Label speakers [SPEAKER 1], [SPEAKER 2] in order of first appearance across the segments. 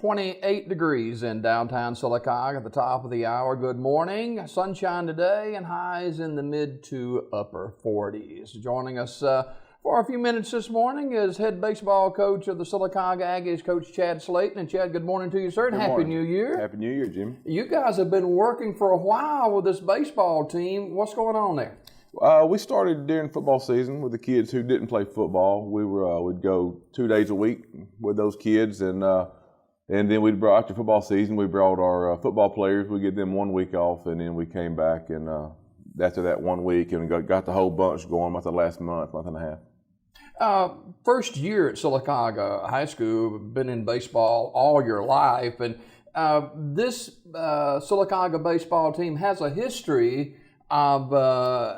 [SPEAKER 1] 28 degrees in downtown Sylacauga at the top of the hour. Good morning. Sunshine today and highs in the mid to upper 40s. Joining us for a few minutes this morning is head baseball coach of the Sylacauga Aggies, Coach Chad Slaten. And Chad, good morning to you, sir, and Happy New Year.
[SPEAKER 2] Happy New Year, Jimmy.
[SPEAKER 1] You guys have been working for a while with this baseball team. What's going on there?
[SPEAKER 2] We started during football season with the kids who didn't play football. We'd go 2 days a week with those kids, and then we'd brought after football season. We brought our football players. We give them 1 week off, and then we came back and after that 1 week, and got the whole bunch going about the last month and a half.
[SPEAKER 1] First year at Sylacauga High School, been in baseball all your life, and this Sylacauga baseball team has a history of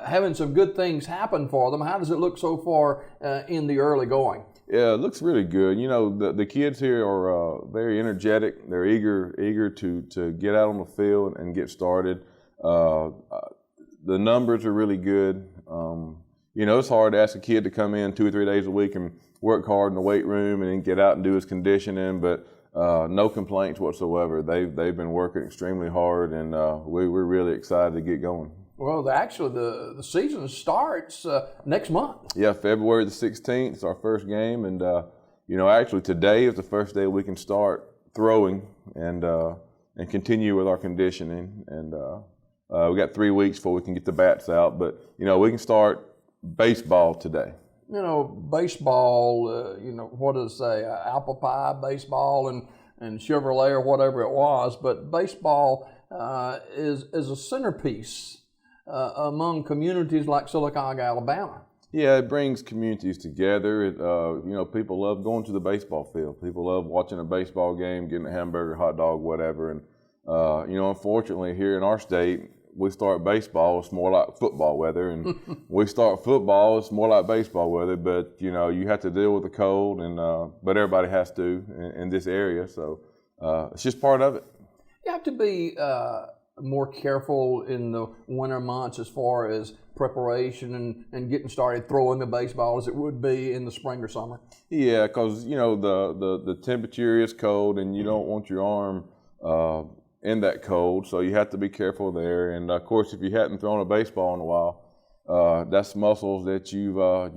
[SPEAKER 1] having some good things happen for them. How does it look so far in the early going?
[SPEAKER 2] Yeah, it looks really good. You know, the kids here are very energetic. They're eager to get out on the field and get started. The numbers are really good. You know, it's hard to ask a kid to come in 2 or 3 days a week and work hard in the weight room and then get out and do his conditioning, but no complaints whatsoever. They've been working extremely hard, and we're really excited to get going.
[SPEAKER 1] Well, actually, the season starts next month.
[SPEAKER 2] Yeah, February the 16th is our first game, and you know, actually today is the first day we can start throwing and continue with our conditioning. And we got 3 weeks before we can get the bats out, but you know, we can start baseball today.
[SPEAKER 1] You know, baseball. You know, what does it say? Apple pie baseball and Chevrolet or whatever it was, but baseball is a centerpiece among communities like Sylacauga, Alabama.
[SPEAKER 2] Yeah, it brings communities together. You know, people love going to the baseball field. People love watching a baseball game, getting a hamburger, hot dog, whatever. And you know, unfortunately, here in our state, we start baseball, it's more like football weather, and we start football, it's more like baseball weather. But you know, you have to deal with the cold, and but everybody has to in this area, so it's just part of it.
[SPEAKER 1] You have to be more careful in the winter months as far as preparation and getting started throwing the baseball as it would be in the spring or summer.
[SPEAKER 2] Yeah, because you know the temperature is cold, and you don't want your arm in that cold, so you have to be careful there. And of course, if you hadn't thrown a baseball in a while, that's muscles that you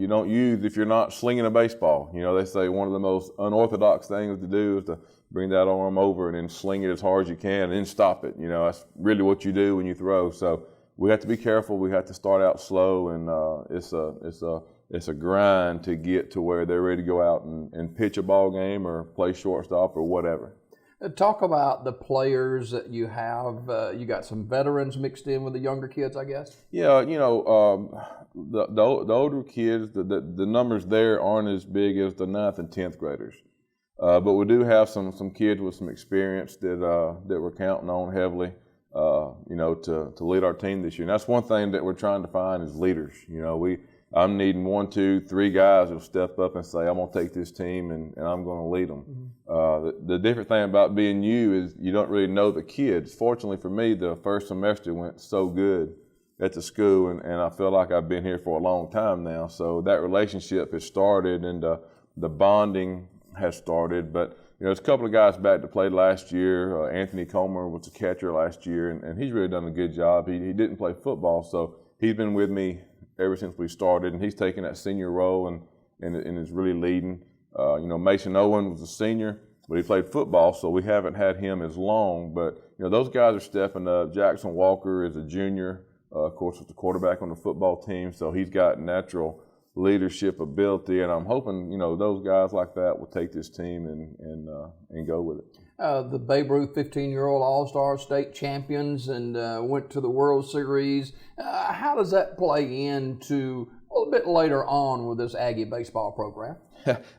[SPEAKER 2] don't use if you're not slinging a baseball. You know, they say one of the most unorthodox things to do is to bring that arm over and then sling it as hard as you can and then stop it. You know, that's really what you do when you throw. So we have to be careful. We have to start out slow, and it's a grind to get to where they're ready to go out and pitch a ball game or play shortstop or whatever.
[SPEAKER 1] Talk about the players that you have. You got some veterans mixed in with the younger kids, I guess?
[SPEAKER 2] Yeah, you know, the older kids, the numbers there aren't as big as the 9th and 10th graders. But we do have some kids with some experience that we're counting on heavily, you know, to lead our team this year. And that's one thing that we're trying to find is leaders. You know, I'm needing 1, 2, 3 guys that'll step up and say, I'm going to take this team and I'm going to lead them. Mm-hmm. The different thing about being you is you don't really know the kids. Fortunately for me, the first semester went so good at the school, and I feel like I've been here for a long time now. So that relationship has started, and the bonding has started. But you know, there's a couple of guys back that played last year. Anthony Comer was a catcher last year, and he's really done a good job. He didn't play football, so he's been with me ever since we started, and he's taken that senior role and is really leading. You know, Mason Owen was a senior, but he played football, so we haven't had him as long. But you know, those guys are stepping up. Jackson Walker is a junior, of course, was the quarterback on the football team, so he's got natural leadership ability, and I'm hoping, you know, those guys like that will take this team and go with it.
[SPEAKER 1] The Babe Ruth 15-year-old All-Star state champions and went to the World Series. How does that play into a little bit later on with this Aggie baseball program?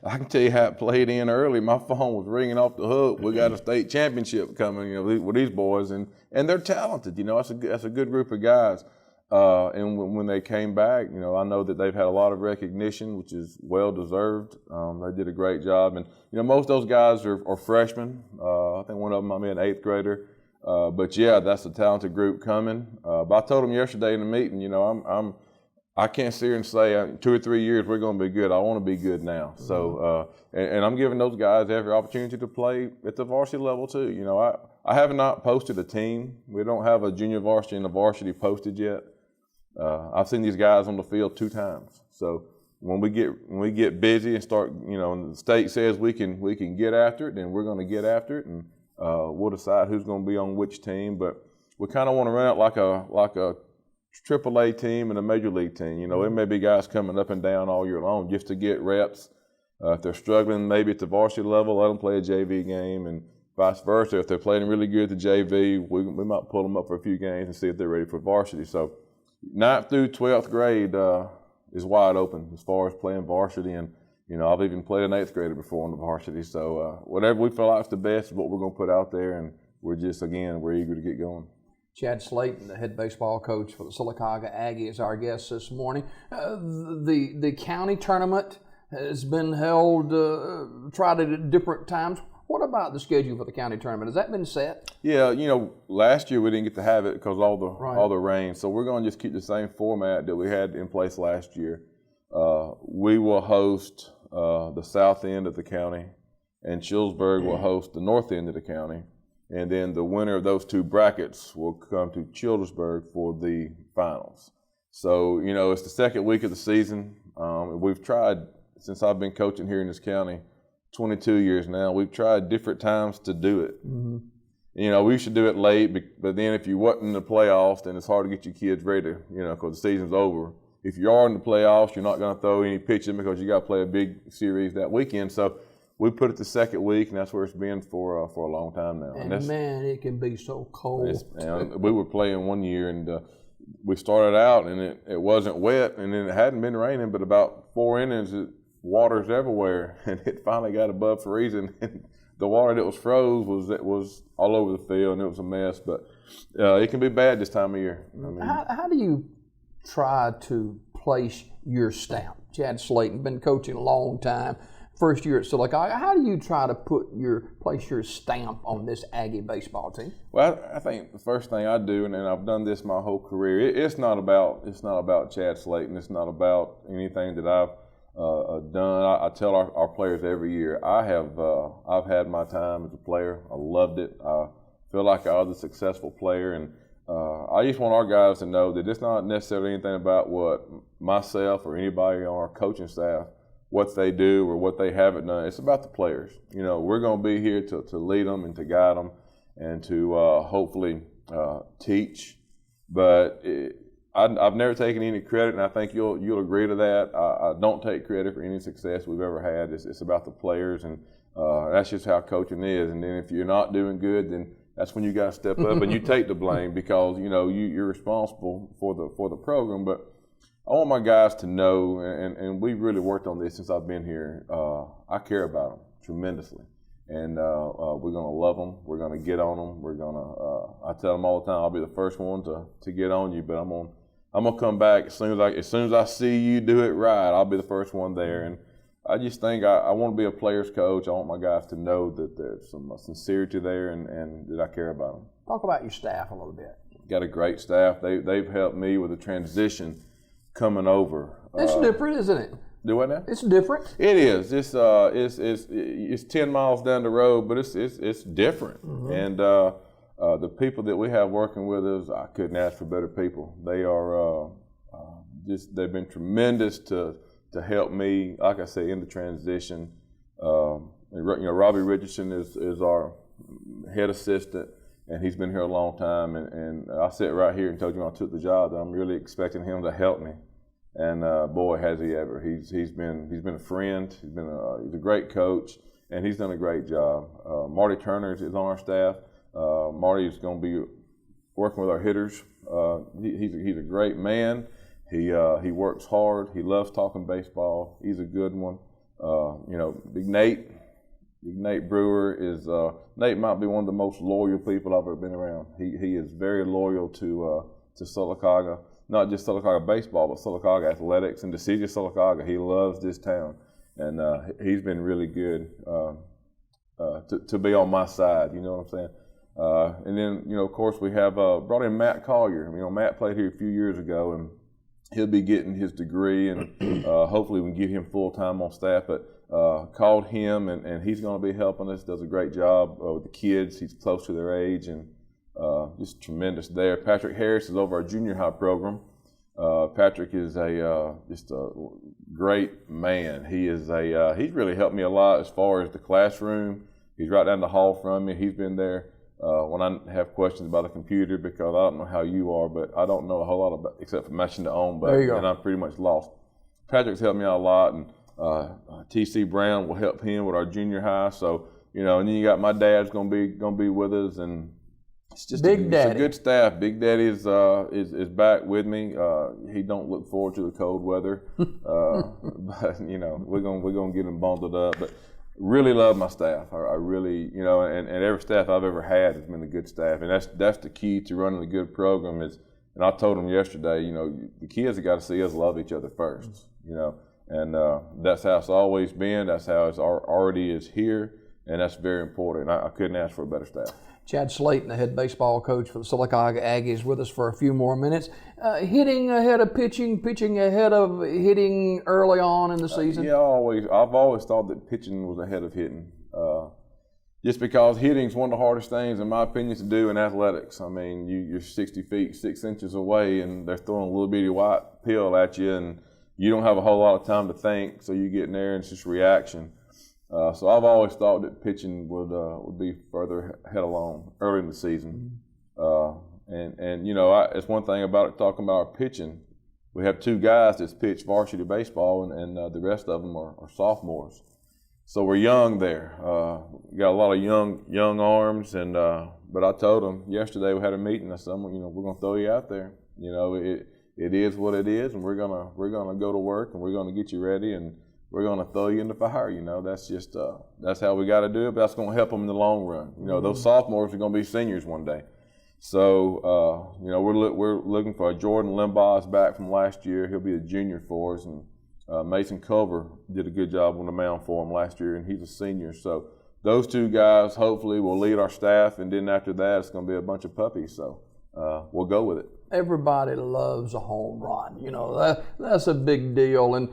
[SPEAKER 2] I can tell you how it played in early. My phone was ringing off the hook. We got a state championship coming, you know, with these boys, and they're talented. You know, that's a good group of guys. And when they came back, you know, I know that they've had a lot of recognition, which is well deserved. They did a great job, and you know, most of those guys are freshmen. I think one of them might be an 8th grader. But yeah, that's a talented group coming. But I told them yesterday in the meeting, you know, I can't sit here and say 2 or 3 years we're going to be good. I want to be good now. Mm-hmm. So, and I'm giving those guys every opportunity to play at the varsity level too. You know, I have not posted a team. We don't have a junior varsity and a varsity posted yet. I've seen these guys on the field 2 times. So when we get busy and start, you know, and the state says we can get after it, then we're going to get after it, and we'll decide who's going to be on which team. But we kind of want to run it like a AAA team and a major league team. You know, there may be guys coming up and down all year long just to get reps. If they're struggling maybe at the varsity level, let them play a JV game, and vice versa. If they're playing really good at the JV, we might pull them up for a few games and see if they're ready for varsity. So 9th through 12th grade is wide open as far as playing varsity. And, you know, I've even played an 8th grader before on the varsity. So whatever we feel like is the best is what we're going to put out there, and we're eager to get going.
[SPEAKER 1] Chad Slaten, the head baseball coach for the Sylacauga Aggie, is our guest this morning. The county tournament has been held, tried at different times. What about the schedule for the county tournament? Has that been set?
[SPEAKER 2] Yeah, you know, last year we didn't get to have it because all the rain. So we're going to just keep the same format that we had in place last year. We will host the south end of the county, and Chillsburg will host the north end of the county. And then the winner of those 2 brackets will come to Childersburg for the finals. So, you know, it's the second week of the season. We've tried, since I've been coaching here in this county, 22 years now, we've tried different times to do it. Mm-hmm. You know, we should do it late, but then if you wasn't in the playoffs, then it's hard to get your kids ready, you know, because the season's over. If you are in the playoffs, you're not going to throw any pitching because you got to play a big series that weekend. So we put it the second week, and that's where it's been for a long time now.
[SPEAKER 1] And man, it can be so cold.
[SPEAKER 2] And we were playing one year, and we started out, and it wasn't wet, and then it hadn't been raining, but about 4 innings, water's everywhere, and it finally got above freezing. And the water that was froze was all over the field, and it was a mess. But it can be bad this time of year. I mean,
[SPEAKER 1] how do you try to place your stamp? Chad Slaten, been coaching a long time. First year at Sylacauga, how do you try to place your stamp on this Aggie baseball team? Well,
[SPEAKER 2] I think the first thing I do, and I've done this my whole career, it's not about Chad Slaten. It's not about anything that I've done. I tell our players every year, I've had my time as a player. I loved it. I feel like I was a successful player, and I just want our guys to know that it's not necessarily anything about what myself or anybody on our coaching staff, what they do or what they haven't done. It's about the players. You know, we're going to be here to lead them and to guide them and to hopefully teach. But I've never taken any credit, and I think you'll agree to that. I don't take credit for any success we've ever had. It's about the players, and that's just how coaching is. And then if you're not doing good, then that's when you got to step up and you take the blame, because you know you're responsible for the program. But I want my guys to know, and we've really worked on this since I've been here, I care about them tremendously. And we're going to love them. We're going to get on them. We're going to, I tell them all the time, I'll be the first one to get on you, but I'm going to come back as soon as I see you do it right, I'll be the first one there. And I just think I want to be a player's coach. I want my guys to know that there's some sincerity there and that I care about them.
[SPEAKER 1] Talk about your staff a little bit.
[SPEAKER 2] Got a great staff. They've helped me with the transition coming over.
[SPEAKER 1] It's different, isn't it?
[SPEAKER 2] Do what now?
[SPEAKER 1] It's different.
[SPEAKER 2] It is. It's 10 miles down the road, but it's different. Mm-hmm. And the people that we have working with us, I couldn't ask for better people. They are they've been tremendous to help me, like I say, in the transition. Robbie Richardson is our head assistant, and he's been here a long time. And I sat right here and told you when I took the job that I'm really expecting him to help me. And boy, has he ever! He's been a friend. He's a great coach, and he's done a great job. Marty Turner is on our staff. Marty is going to be working with our hitters. He's a great man. He works hard. He loves talking baseball. He's a good one. Big Nate Brewer is Nate might be one of the most loyal people I've ever been around. He is very loyal to Sylacauga. Not just Sylacauga baseball, but Sylacauga athletics and the city of Sylacauga. He loves this town, and he's been really good to be on my side. You know what I'm saying? And then, of course, we have brought in Matt Collier. Matt played here a few years ago, and he'll be getting his degree, and hopefully we can get him full time on staff. But called him, and he's going to be helping us. Does a great job with the kids. He's close to their age, and just tremendous there. Patrick Harris is over our junior high program. Patrick is just a great man. He's really helped me a lot as far as the classroom. He's right down the hall from me. He's been there when I have questions about a computer, because I don't know how you are, but I don't know a whole lot about except for matching the on button, and I'm pretty much lost. Patrick's helped me out a lot, and TC Brown will help him with our junior high. So and then you got my dad's gonna be with us, and it's just it's a good staff. Big Daddy is back with me. He don't look forward to the cold weather, but we're gonna get him bundled up. But really love my staff. I really and every staff I've ever had has been a good staff, and that's the key to running a good program. And I told them yesterday, the kids have got to see us love each other first, and that's how it's always been. That's how it's already is here, and that's very important. I couldn't ask for a better staff.
[SPEAKER 1] Chad Slaten, the head baseball coach for the Sylacauga Aggies, with us for a few more minutes. Hitting ahead of pitching, pitching ahead of hitting early on in the season?
[SPEAKER 2] I've always thought that pitching was ahead of hitting. Just because hitting is one of the hardest things, in my opinion, to do in athletics. I mean, you're 60 feet, 6 inches away, and they're throwing a little bitty white pill at you, and you don't have a whole lot of time to think, so you get in there and it's just reaction. So I've always thought that pitching would be further ahead along early in the season. It's one thing about it, talking about our pitching. We have 2 guys that's pitch varsity baseball, and the rest of them are sophomores. So we're young there. We got a lot of young arms, but I told them yesterday, we had a meeting. I said, we're gonna throw you out there. It is what it is, and we're gonna go to work, and we're gonna get you ready, and we're going to throw you in the fire. That's just that's how we got to do it. But that's going to help them in the long run. Those sophomores are going to be seniors one day. So we're looking for Jordan Limbaugh's back from last year. He'll be a junior for us, and Mason Culver did a good job on the mound for him last year, and he's a senior. So those 2 guys hopefully will lead our staff, and then after that it's going to be a bunch of puppies. So we'll go with it.
[SPEAKER 1] Everybody loves a home run. That's a big deal. And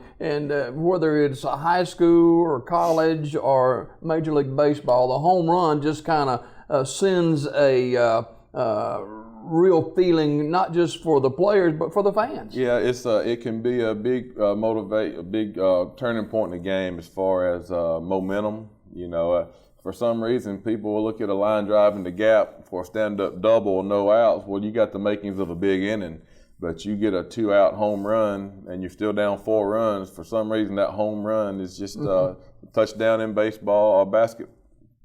[SPEAKER 1] whether it's a high school or college or Major League Baseball, the home run just kind of sends a real feeling, not just for the players, but for the fans.
[SPEAKER 2] Yeah, it can be a big turning point in the game as far as momentum. For some reason, people will look at a line drive in the gap for a stand-up double or no outs. Well, you got the makings of a big inning, but you get a 2-out home run and you're still down 4 runs. For some reason, that home run is just a touchdown in baseball, or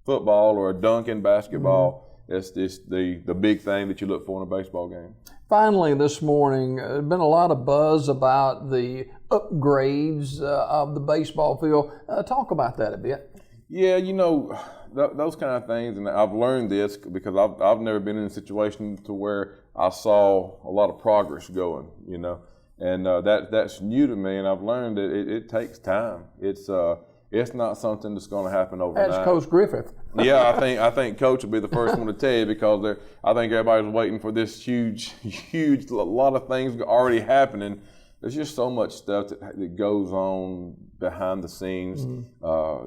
[SPEAKER 2] football, or a dunk in basketball. It's just the big thing that you look for in a baseball game.
[SPEAKER 1] Finally, this morning, there's been a lot of buzz about the upgrades of the baseball field. Talk about that a bit.
[SPEAKER 2] Yeah, those kind of things, and I've learned this because I've never been in a situation to where I saw a lot of progress going, and that's new to me, and I've learned that it takes time. It's not something that's going to happen overnight.
[SPEAKER 1] That's Coach Griffith.
[SPEAKER 2] Yeah, I think Coach will be the first one to tell you, because I think everybody's waiting for this huge, a lot of things already happening. There's just so much stuff that goes on behind the scenes,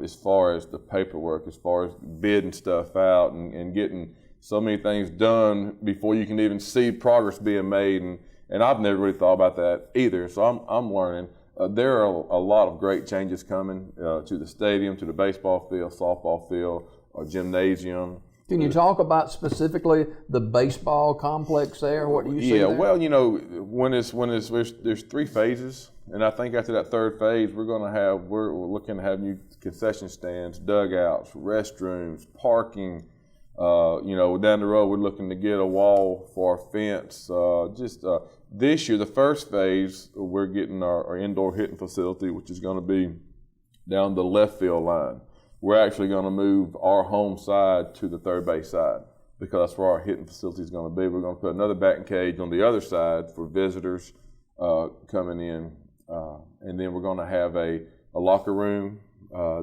[SPEAKER 2] as far as the paperwork, as far as bidding stuff out and getting so many things done before you can even see progress being made. And I've never really thought about that either. So I'm learning. There are a lot of great changes coming to the stadium, to the baseball field, softball field, or gymnasium.
[SPEAKER 1] Can you talk about specifically the baseball complex there? What do you see there?
[SPEAKER 2] Well, there's 3 phases, and I think after that 3rd phase, we're looking to have new concession stands, dugouts, restrooms, parking. Down the road, we're looking to get a wall for our fence. This year, the 1st phase, we're getting our indoor hitting facility, which is going to be down the left field line. We're actually going to move our home side to the third base side, because that's where our hitting facility is going to be. We're going to put another batting cage on the other side for visitors coming in. And then we're going to have a locker room.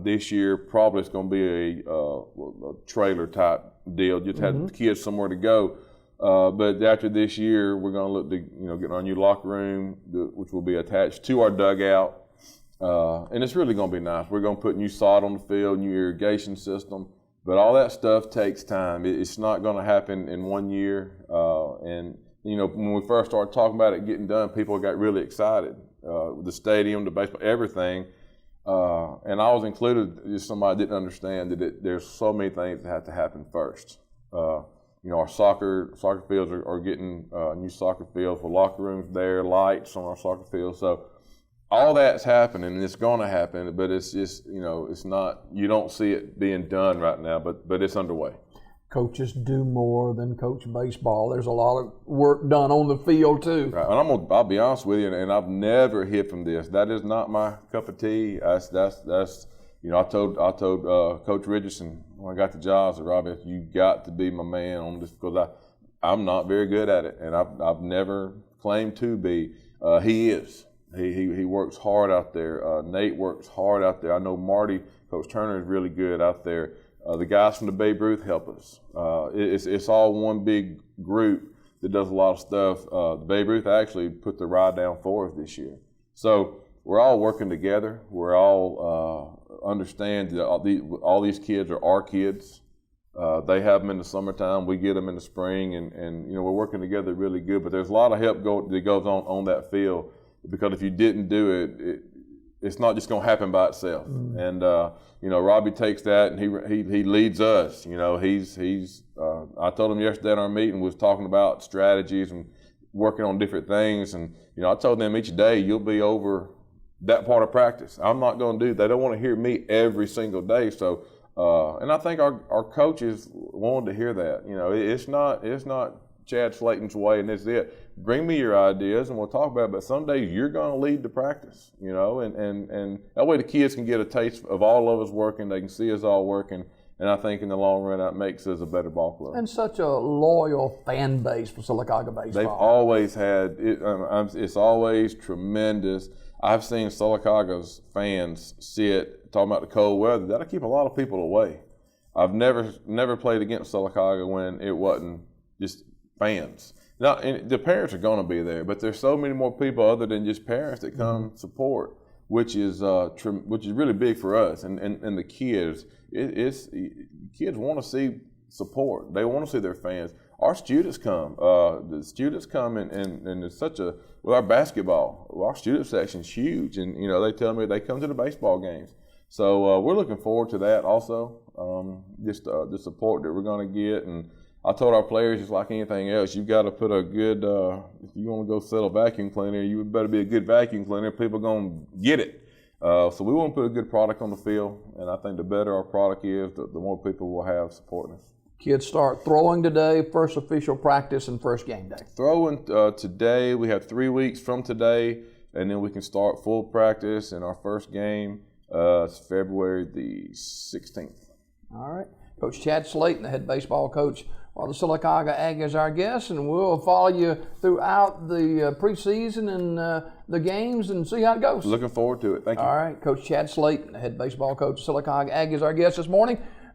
[SPEAKER 2] This year, probably it's going to be a trailer type deal. Just have the kids somewhere to go. But after this year, we're going to look to get our new locker room, which will be attached to our dugout, and it's really going to be nice. We're going to put new sod on the field, new irrigation system, but all that stuff takes time. It's not going to happen in 1 year. And when we first started talking about it getting done, people got really excited. The stadium, the baseball, everything. And I was included as somebody that didn't understand that there's so many things that have to happen first. Our soccer fields are getting new soccer fields with locker rooms there, lights on our soccer fields. So all that's happening, and it's going to happen, but it's just, it's not, you don't see it being done right now, but it's underway.
[SPEAKER 1] Coaches do more than coach baseball. There's a lot of work done on the field too.
[SPEAKER 2] Right. And I'll be honest with you, and I've never hid from this. That is not my cup of tea. That's I told Coach Richardson when I got the job, I said, Robbie, you got to be my man on this, because I'm not very good at it, and I've never claimed to be. He is. He works hard out there. Nate works hard out there. I know Marty, Coach Turner, is really good out there. The guys from the Daybreak help us. It's all one big group that does a lot of stuff. The Daybreak actually put the ride down for us this year. So we're all working together. We're all understand that all these kids are our kids. They have them in the summertime. We get them in the spring, and we're working together really good. But there's a lot of help that goes on that field, because if you didn't do it, it's not just going to happen by itself. And Robbie takes that and he leads us. I told him yesterday in our meeting, we was talking about strategies and working on different things, and I told them each day you'll be over that part of practice. I'm not going to do. They don't want to hear me every single day. So, and I think our coaches wanted to hear that. It's not Chad Slaten's way, and that's it. Bring me your ideas, and we'll talk about it. But some days you're going to lead the practice, and that way the kids can get a taste of all of us working. They can see us all working, and I think in the long run that makes us a better ball club.
[SPEAKER 1] And such a loyal fan base for Sylacauga baseball.
[SPEAKER 2] They've always had it. It's always tremendous. I've seen Sylacauga's fans sit talking about the cold weather. That'll keep a lot of people away. I've never played against Sylacauga when it wasn't just fans. Now, and the parents are going to be there, but there's so many more people other than just parents that come support, which is really big for us. And the kids, kids want to see support. They want to see their fans. Our students come. The students come, and it's with our basketball, our student section's huge, and they tell me they come to the baseball games. So we're looking forward to that also. Just the support that we're going to get. And I told our players, just like anything else, you've got to put a good, if you want to go sell a vacuum cleaner, you better be a good vacuum cleaner. People are going to get it. So we want to put a good product on the field, and I think the better our product is, the more people will have supporting us.
[SPEAKER 1] Kids start throwing today, first official practice and first game day.
[SPEAKER 2] Throwing today, we have 3 weeks from today, and then we can start full practice, and our first game is February the 16th. All
[SPEAKER 1] right. Coach Chad Slaten, the head baseball coach for the Sylacauga Aggies, our guest, and we'll follow you throughout the preseason and the games and see how it goes.
[SPEAKER 2] Looking forward to it. Thank you.
[SPEAKER 1] All right. Coach Chad Slaten, the head baseball coach of Sylacauga Aggies, our guest this morning.